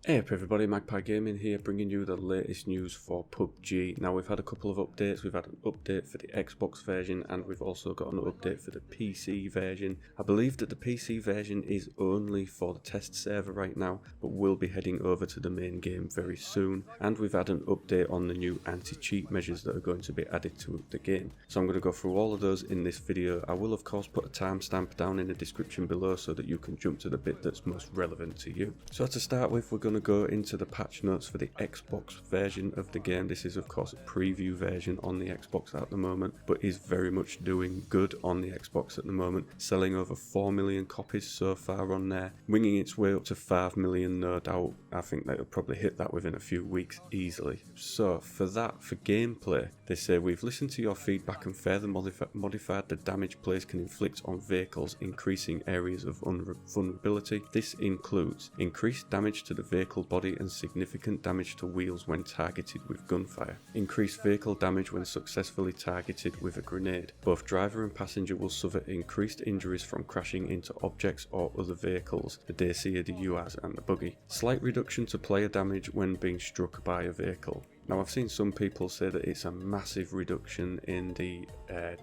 Hey up everybody, Magpie Gaming here, bringing you the latest news for PUBG. Now we've had a couple of updates. We've had an update for the Xbox version and we've also got an update for the PC version. I believe that the PC version is only for the test server right now, but will be heading over to the main game very soon. And we've had an update on the new anti-cheat measures that are going to be added to the game. So I'm going to go through all of those in this video. I will of course put a timestamp down in the description below so that you can jump to the bit that's most relevant to you. So to start with, we're going to go into the patch notes for the Xbox version of the game. This is of course a preview version on the Xbox at the moment, but is very much doing good on the Xbox at the moment, selling over 4 million copies so far on there, winging its way up to 5 million no doubt. I think they'll probably hit that within a few weeks easily. So for gameplay, they say we've listened to your feedback and further modified the damage players can inflict on vehicles, increasing areas of vulnerability. This includes increased damage to the vehicle body and significant damage to wheels when targeted with gunfire. Increased vehicle damage when successfully targeted with a grenade. Both driver and passenger will suffer increased injuries from crashing into objects or other vehicles, the Dacia, the UAZ and the buggy. Slight reduction to player damage when being struck by a vehicle. Now I've seen some people say that it's a massive reduction in the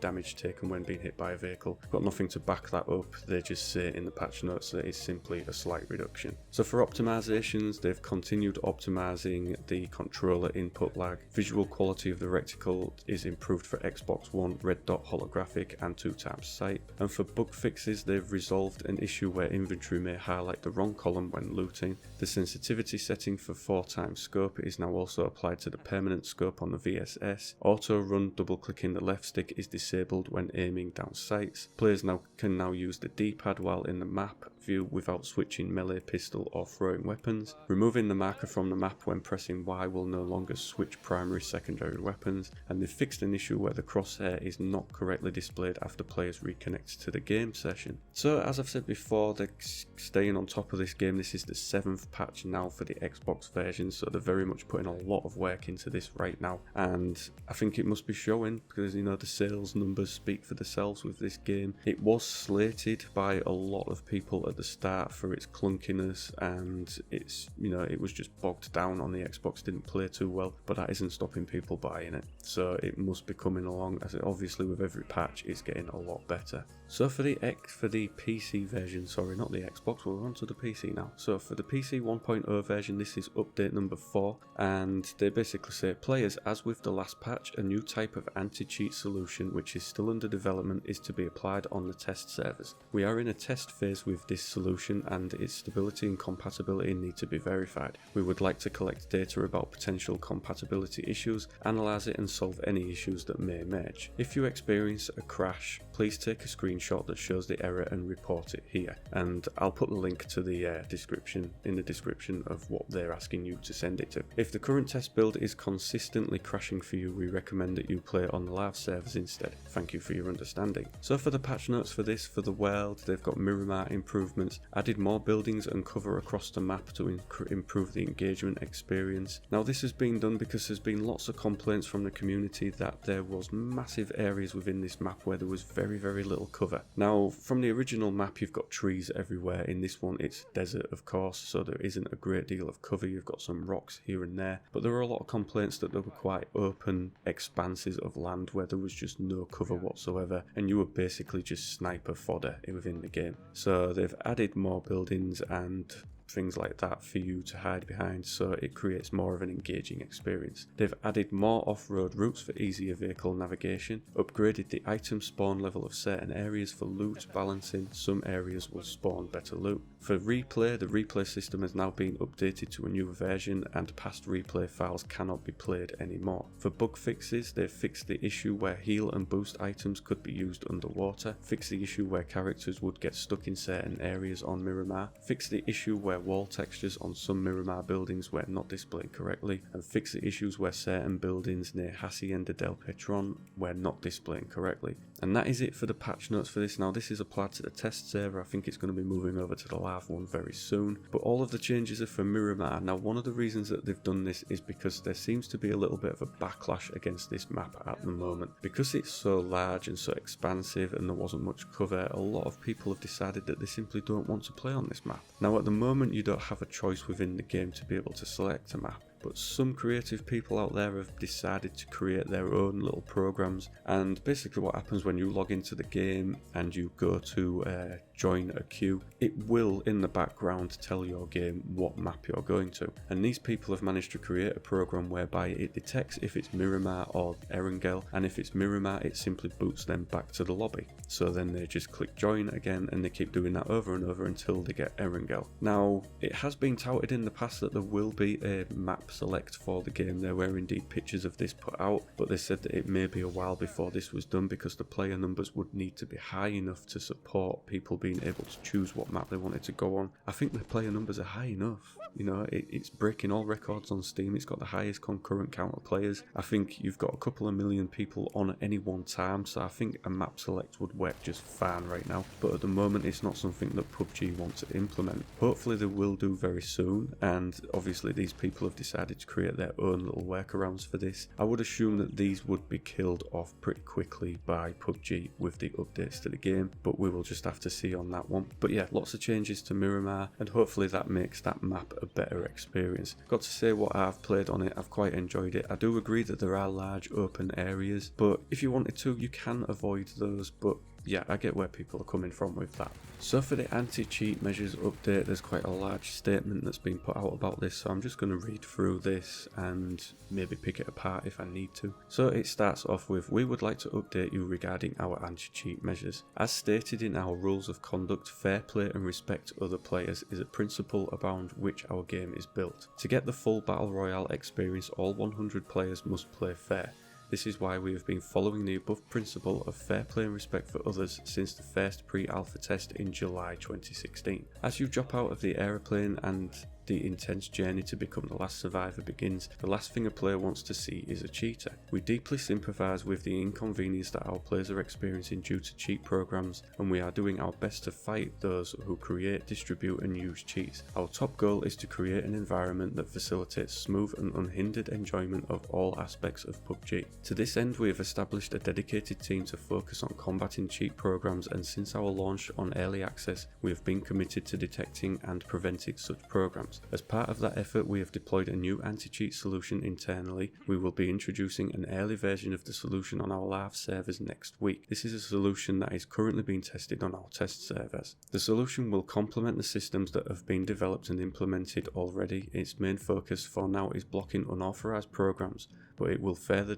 damage taken when being hit by a vehicle. Got nothing to back that up, they just say in the patch notes that it's simply a slight reduction. So for optimizations, they've continued optimizing the controller input lag. Visual quality of the reticle is improved for Xbox One, red dot holographic and 2x sight. And for bug fixes, they've resolved an issue where inventory may highlight the wrong column when looting. The sensitivity setting for 4x scope is now also applied to the permanent scope on the VSS. Auto run double clicking the left stick is disabled when aiming down sights. Players can now use the D-pad while in the map view without switching melee, pistol or throwing weapons. Removing the marker from the map when pressing Y will no longer switch primary secondary weapons, and they fixed an issue where the crosshair is not correctly displayed after players reconnect to the game session. So as I've said before, they're staying on top of this game. This is the 7th patch now for the Xbox version, so they're very much putting a lot of work into this right now, and I think it must be showing because the sales numbers speak for themselves with this game. It was slated by a lot of people at the start for its clunkiness, and it's it was just bogged down on the Xbox, didn't play too well, but that isn't stopping people buying it, so it must be coming along, as it obviously with every patch it's getting a lot better. So for the PC version, sorry, not the Xbox, we're on to the PC now. So for the PC 1.0 version, this is update number 4, and they basically say, players, as with the last patch, a new type of anti-cheat solution which is still under development is to be applied on the test servers. We are in a test phase with this solution and its stability and compatibility need to be verified. We would like to collect data about potential compatibility issues, analyze it and solve any issues that may emerge. If you experience a crash, please take a screenshot that shows the error and report it here, and I'll put the link to the description of what they're asking you to send it to. If the current test build is consistently crashing for you, we recommend that you play it on the live servers instead. Thank you for your understanding. So for the patch notes for this, for the world, they've got Miramar improvements, added more buildings and cover across the map to improve the engagement experience. Now this has been done because there's been lots of complaints from the community that there was massive areas within this map where there was very little cover. Now from the original map you've got trees everywhere, in this one it's desert of course, so there isn't a great deal of cover, you've got some rocks here and there, but there were a lot of complaints that there were quite open expanses of land where there was just no cover whatsoever and you were basically just sniper fodder within the game. So they've added more buildings and things like that for you to hide behind, so it creates more of an engaging experience. They've added more off-road routes for easier vehicle navigation, upgraded the item spawn level of certain areas for loot balancing, some areas will spawn better loot. For replay, the replay system has now been updated to a newer version and past replay files cannot be played anymore. For bug fixes, they've fixed the issue where heal and boost items could be used underwater, fixed the issue where characters would get stuck in certain areas on Miramar, fixed the issue where wall textures on some Miramar buildings were not displayed correctly, and fix the issues where certain buildings near Hacienda del Petron were not displaying correctly. And that is it for the patch notes for this. Now this is applied to the test server. I think it's going to be moving over to the live one very soon. But all of the changes are for Miramar. Now one of the reasons that they've done this is because there seems to be a little bit of a backlash against this map at the moment. Because it's so large and so expansive and there wasn't much cover, a lot of people have decided that they simply don't want to play on this map. Now at the moment you don't have a choice within the game to be able to select a map. But some creative people out there have decided to create their own little programs, and basically what happens when you log into the game and you go to join a queue, it will in the background tell your game what map you're going to. And these people have managed to create a program whereby it detects if it's Miramar or Erangel, and if it's Miramar it simply boots them back to the lobby. So then they just click join again and they keep doing that over and over until they get Erangel. Now it has been touted in the past that there will be a map select for the game. There were indeed pictures of this put out, but they said that it may be a while before this was done because the player numbers would need to be high enough to support people being able to choose what map they wanted to go on. I think the player numbers are high enough. You know, it's breaking all records on Steam. It's got the highest concurrent count of players. I think you've got a couple of million people on at any one time, so I think a map select would work just fine right now. But at the moment it's not something that PUBG wants to implement. Hopefully they will do very soon, and obviously these people have decided to create their own little workarounds for this. I would assume that these would be killed off pretty quickly by PUBG with the updates to the game, but we will just have to see on that one. But yeah, lots of changes to Miramar, and hopefully that makes that map a better experience. Got to say, what I've played on it, I've quite enjoyed it. I do agree that there are large open areas, but if you wanted to, you can avoid those. But yeah, I get where people are coming from with that. So for the anti-cheat measures update, there's quite a large statement that's been put out about this, so I'm just going to read through this and maybe pick it apart if I need to. So it starts off with, we would like to update you regarding our anti-cheat measures. As stated in our rules of conduct, fair play and respect other players is a principle around which our game is built. To get the full Battle Royale experience, all 100 players must play fair. This is why we have been following the above principle of fair play and respect for others since the first pre-alpha test in July 2016. As you drop out of the aeroplane and the intense journey to become the last survivor begins, the last thing a player wants to see is a cheater. We deeply sympathise with the inconvenience that our players are experiencing due to cheat programs, and we are doing our best to fight those who create, distribute and use cheats. Our top goal is to create an environment that facilitates smooth and unhindered enjoyment of all aspects of PUBG. To this end, we have established a dedicated team to focus on combating cheat programs, and since our launch on early access, we have been committed to detecting and preventing such programs. As part of that effort, we have deployed a new anti-cheat solution internally. We will be introducing an early version of the solution on our live servers next week. This is a solution that is currently being tested on our test servers. The solution will complement the systems that have been developed and implemented already. Its main focus for now is blocking unauthorized programs, but it will further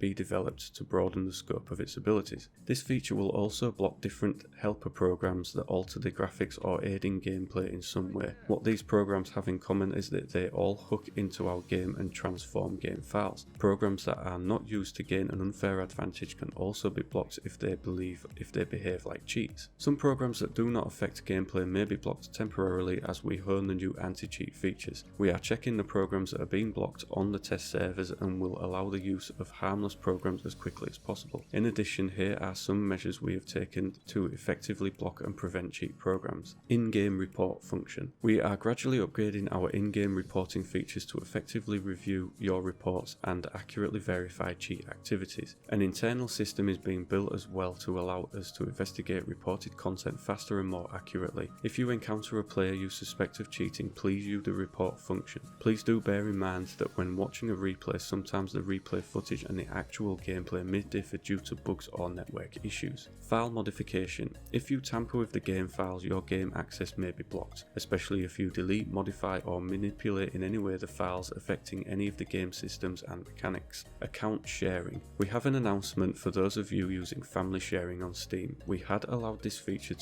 be developed to broaden the scope of its abilities. This feature will also block different helper programs that alter the graphics or aid in gameplay in some way. What these programs have in common is that they all hook into our game and transform game files. Programs that are not used to gain an unfair advantage can also be blocked if they behave like cheats. Some programs that do not affect gameplay may be blocked temporarily as we hone the new anti-cheat features. We are checking the programs that are being blocked on the test servers and will allow the use of harmless programs as quickly as possible. In addition, here are some measures we have taken to effectively block and prevent cheat programs. In-game report function. We are gradually upgrading our in-game reporting features to effectively review your reports and accurately verify cheat activities. An internal system is being built as well to allow us to investigate reported content faster and more accurately. If you encounter a player you suspect of cheating, please use the report function. Please do bear in mind that when watching a replay, sometimes the replay footage and the actual gameplay may differ due to bugs or network issues. File modification. If you tamper with the game files, your game access may be blocked, especially if you delete, modify or manipulate in any way the files affecting any of the game systems and mechanics. Account sharing. We have an announcement for those of you using family sharing on Steam. We had allowed this feature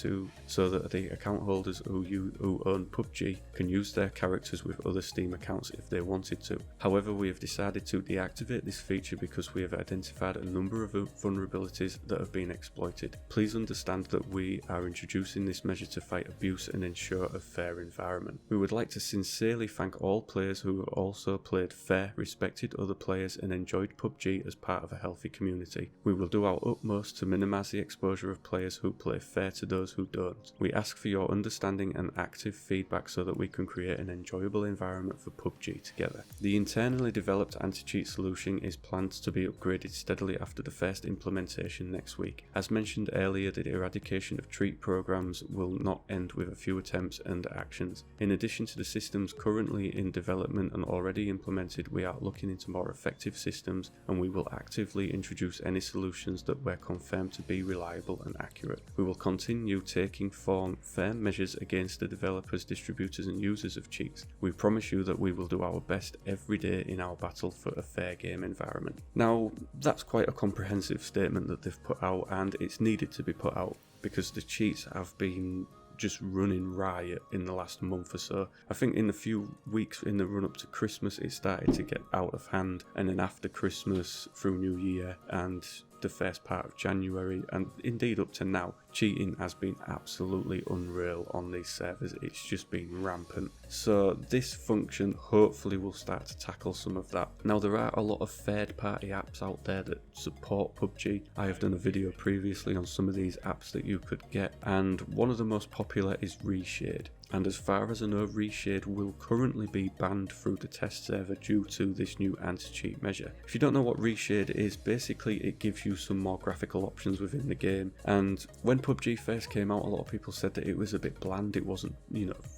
so that the account holders who own PUBG can use their characters with other Steam accounts if they wanted to. However, we have decided to deactivate this feature because we we have identified a number of vulnerabilities that have been exploited. Please understand that we are introducing this measure to fight abuse and ensure a fair environment. We would like to sincerely thank all players who have also played fair, respected other players and enjoyed PUBG as part of a healthy community. We will do our utmost to minimise the exposure of players who play fair to those who don't. We ask for your understanding and active feedback so that we can create an enjoyable environment for PUBG together. The internally developed anti-cheat solution is planned to be upgraded steadily after the first implementation next week. As mentioned earlier, the eradication of cheat programs will not end with a few attempts and actions. In addition to the systems currently in development and already implemented, we are looking into more effective systems, and we will actively introduce any solutions that were confirmed to be reliable and accurate. We will continue taking firm measures against the developers, distributors and users of cheats. We promise you that we will do our best every day in our battle for a fair game environment. Now, that's quite a comprehensive statement that they've put out, and it's needed to be put out because the cheats have been just running riot in the last month or so. I think in a few weeks in the run up to Christmas it started to get out of hand, and then after Christmas through New Year and the first part of January and indeed up to now, cheating has been absolutely unreal on these servers. It's just been rampant. So this function hopefully will start to tackle some of that. Now, there are a lot of third party apps out there that support PUBG. I have done a video previously on some of these apps that you could get, and one of the most popular is Reshade. And as far as I know, Reshade will currently be banned through the test server due to this new anti-cheat measure. If you don't know what Reshade is, basically it gives you some more graphical options within the game. And when PUBG first came out, a lot of people said that it was a bit bland, it wasn't,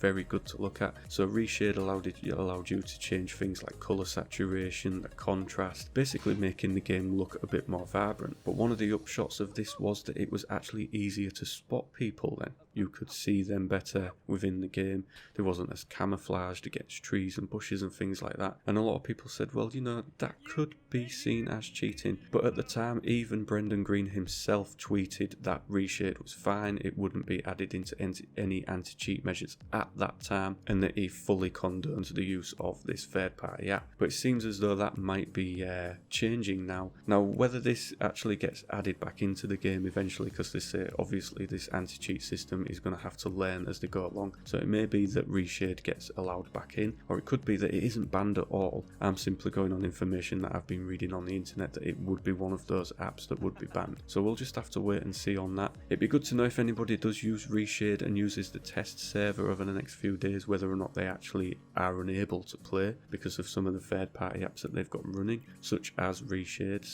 very good to look at. So Reshade allowed you to change things like colour saturation, the contrast, basically making the game look a bit more vibrant. But one of the upshots of this was that it was actually easier to spot people then. You could see them better within the game. There wasn't as camouflaged against trees and bushes and things like that. And a lot of people said, well, that could be seen as cheating. But at the time, even Brendan Green himself tweeted that Reshade was fine, it wouldn't be added into any anti-cheat measures at that time, and that he fully condones the use of this third-party app. But it seems as though that might be changing now. Now, whether this actually gets added back into the game eventually, because they say obviously this anti-cheat system is going to have to learn as they go along. So it may be that Reshade gets allowed back in, or it could be that it isn't banned at all. I'm simply going on information that I've been reading on the internet that it would be one of those apps that would be banned. So we'll just have to wait and see on that. It'd be good to know if anybody does use Reshade and uses the test server over the next few days, whether or not they actually are unable to play because of some of the third-party apps that they've got running, such as Reshade.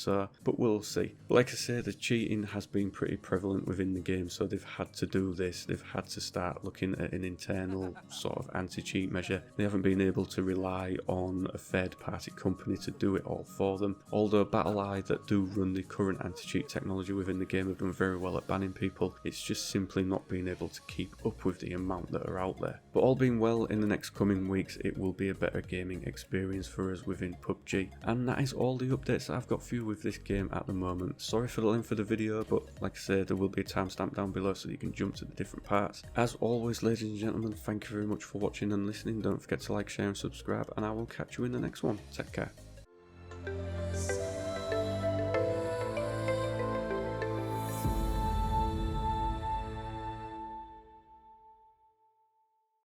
But we'll see. But like I say, the cheating has been pretty prevalent within the game, so they've had to do this. They've had to start looking at an internal sort of anti-cheat measure. They haven't been able to rely on a third-party company to do it all for them. Although BattleEye that do run the current anti-cheat technology within the game have done very well at banning people, it's just simply not being able to keep up with the amount that are out there. But all being well, in the next coming weeks it will be a better gaming experience for us within PUBG. And that is all the updates that I've got for you with this game at the moment. Sorry for the length of the video, but like I said, there will be a timestamp down below so you can jump to the different parts. As always, ladies and gentlemen, thank you very much for watching and listening. Don't forget to like, share and subscribe, and I will catch you in the next one. Take care.